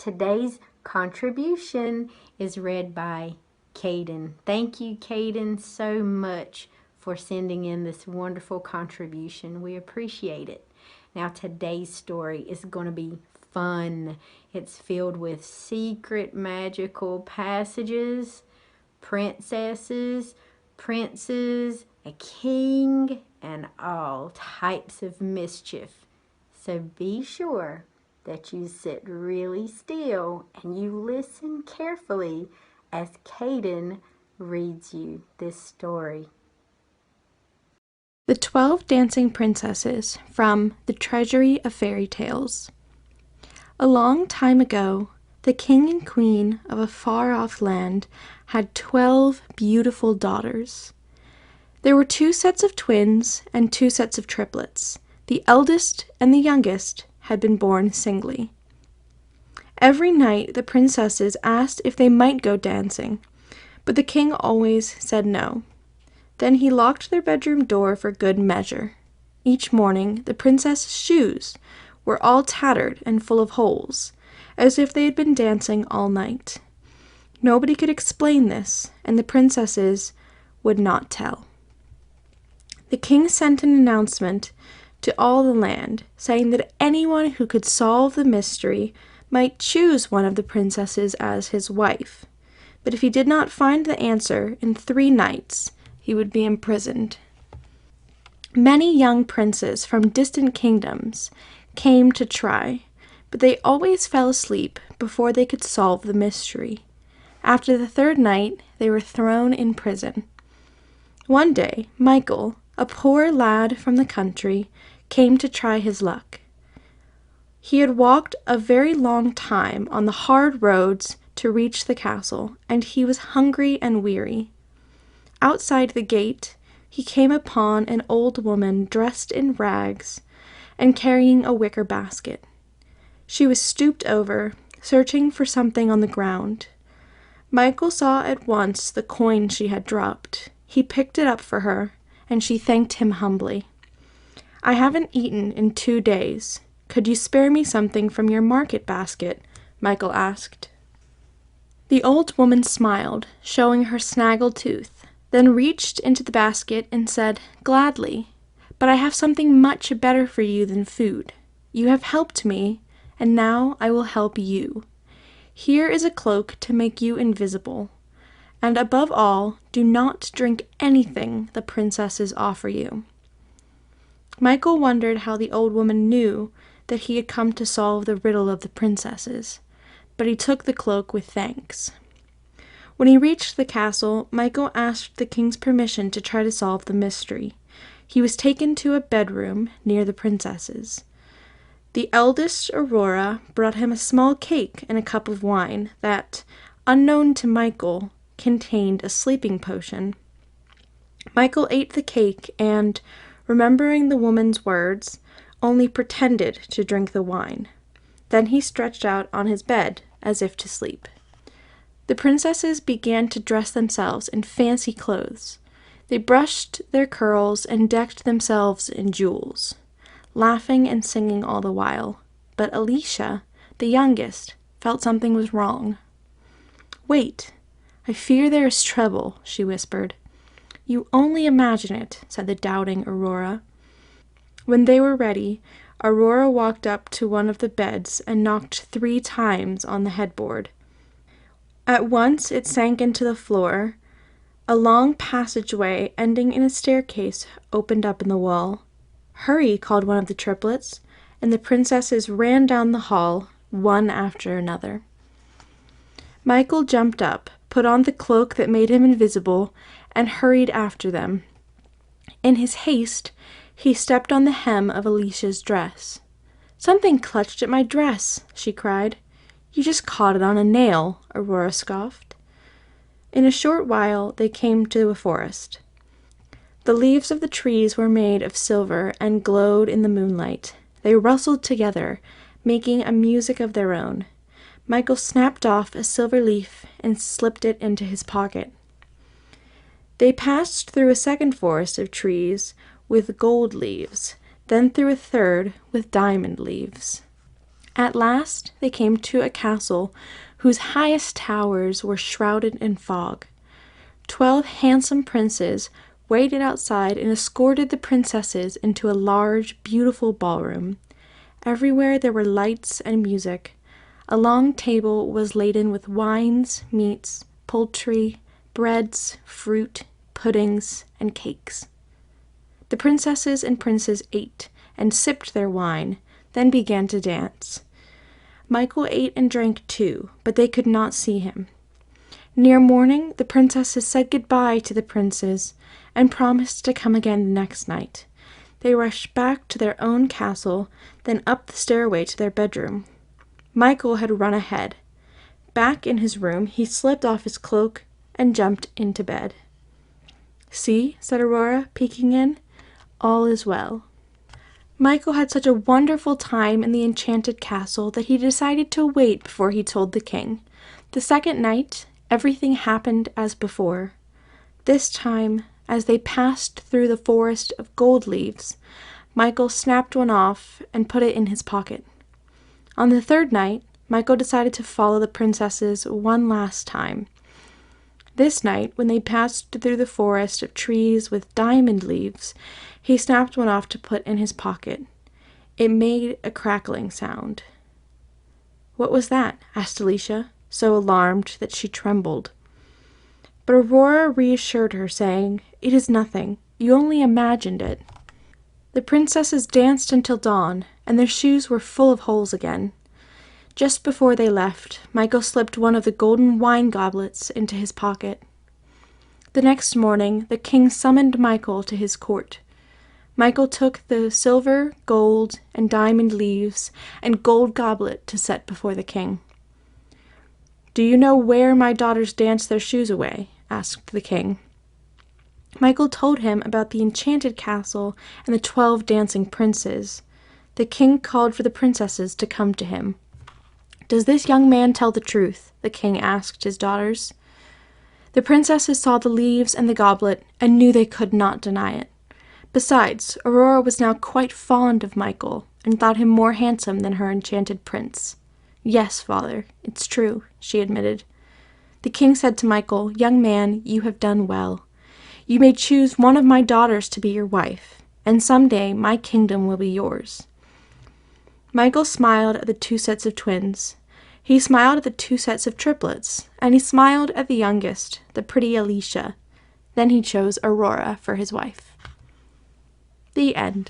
Today's contribution is read by Kayden. Thank you, Kayden, so much for sending in this wonderful contribution. We appreciate it. Now, today's story is going to be fun. It's filled with secret magical passages, princesses, princes, a king, and all types of mischief. So be sure that you sit really still and you listen carefully as Kayden reads you this story. The 12 Dancing Princesses from The Treasury of Fairy Tales. A long time ago, the king and queen of a far-off land had 12 beautiful daughters. There were 2 sets of twins and 2 sets of triplets. The eldest and the youngest had been born singly. Every night the princesses asked if they might go dancing, but the king always said no. Then he locked their bedroom door for good measure. Each morning the princesses' shoes were all tattered and full of holes, as if they had been dancing all night. Nobody could explain this, and the princesses would not tell. The king sent an announcement to all the land, saying that anyone who could solve the mystery might choose one of the princesses as his wife, but if he did not find the answer in 3 nights, he would be imprisoned. Many young princes from distant kingdoms came to try, but they always fell asleep before they could solve the mystery. After the 3rd night, they were thrown in prison. One day, Michael, a poor lad from the country, came to try his luck. He had walked a very long time on the hard roads to reach the castle, and he was hungry and weary. Outside the gate, he came upon an old woman dressed in rags and carrying a wicker basket. She was stooped over, searching for something on the ground. Michael saw at once the coin she had dropped. He picked it up for her, and she thanked him humbly. "I haven't eaten in 2 days. Could you spare me something from your market basket?" Michael asked. The old woman smiled, showing her snaggled tooth, then reached into the basket and said, "Gladly, but I have something much better for you than food. You have helped me, and now I will help you. Here is a cloak to make you invisible. And above all, do not drink anything the princesses offer you." Michael wondered how the old woman knew that he had come to solve the riddle of the princesses, but he took the cloak with thanks. When he reached the castle, Michael asked the king's permission to try to solve the mystery. He was taken to a bedroom near the princesses. The eldest, Aurora, brought him a small cake and a cup of wine that, unknown to Michael, contained a sleeping potion. Michael ate the cake and, remembering the woman's words, only pretended to drink the wine. Then he stretched out on his bed as if to sleep. The princesses began to dress themselves in fancy clothes. They brushed their curls and decked themselves in jewels, laughing and singing all the while. But Alicia, the youngest, felt something was wrong. "Wait, I fear there is trouble," she whispered. "You only imagine it," said the doubting Aurora. When they were ready, Aurora walked up to one of the beds and knocked 3 times on the headboard. At once it sank into the floor. A long passageway ending in a staircase opened up in the wall. "Hurry," called one of the triplets, and the princesses ran down the hall, one after another. Michael jumped up, put on the cloak that made him invisible, and hurried after them. In his haste, he stepped on the hem of Alicia's dress. "Something clutched at my dress," she cried. "You just caught it on a nail," Aurora scoffed. In a short while they came to a forest. The leaves of the trees were made of silver and glowed in the moonlight. They rustled together, making a music of their own. Michael snapped off a silver leaf and slipped it into his pocket. They passed through a second forest of trees with gold leaves, then through a third with diamond leaves. At last they came to a castle whose highest towers were shrouded in fog. 12 handsome princes waited outside and escorted the princesses into a large, beautiful ballroom. Everywhere there were lights and music. A long table was laden with wines, meats, poultry, breads, fruit, puddings, and cakes. The princesses and princes ate and sipped their wine, then began to dance. Michael ate and drank too, but they could not see him. Near morning, the princesses said goodbye to the princes and promised to come again the next night. They rushed back to their own castle, then up the stairway to their bedroom. Michael had run ahead. Back in his room, he slipped off his cloak and jumped into bed. "See," said Aurora, peeking in, "all is well." Michael had such a wonderful time in the enchanted castle that he decided to wait before he told the king. The second night, everything happened as before. This time, as they passed through the forest of gold leaves, Michael snapped one off and put it in his pocket. On the third night, Michael decided to follow the princesses one last time. This night, when they passed through the forest of trees with diamond leaves, he snapped one off to put in his pocket. It made a crackling sound. "What was that?" asked Alicia, so alarmed that she trembled. But Aurora reassured her, saying, "It is nothing. You only imagined it." The princesses danced until dawn, and their shoes were full of holes again. Just before they left, Michael slipped one of the golden wine goblets into his pocket. The next morning, the king summoned Michael to his court. Michael took the silver, gold, and diamond leaves and gold goblet to set before the king. "Do you know where my daughters danced their shoes away?" asked the king. Michael told him about the enchanted castle and the 12 dancing princes. The king called for the princesses to come to him. "Does this young man tell the truth?" the king asked his daughters. The princesses saw the leaves and the goblet and knew they could not deny it. Besides, Aurora was now quite fond of Michael and thought him more handsome than her enchanted prince. "Yes, father, it's true," she admitted. The king said to Michael, "Young man, you have done well. You may choose one of my daughters to be your wife, and someday my kingdom will be yours." Michael smiled at the 2 sets of twins. He smiled at the 2 sets of triplets, and he smiled at the youngest, the pretty Alicia. Then he chose Aurora for his wife. The end.